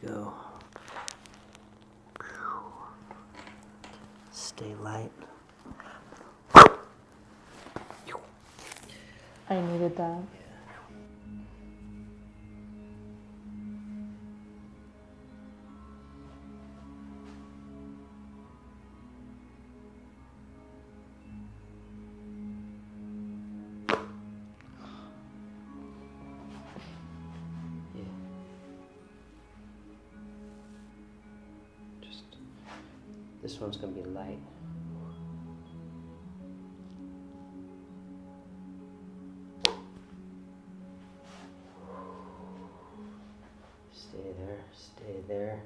go. Stay light. I needed that. Yeah. Just this one's gonna be light. Stay there, stay there.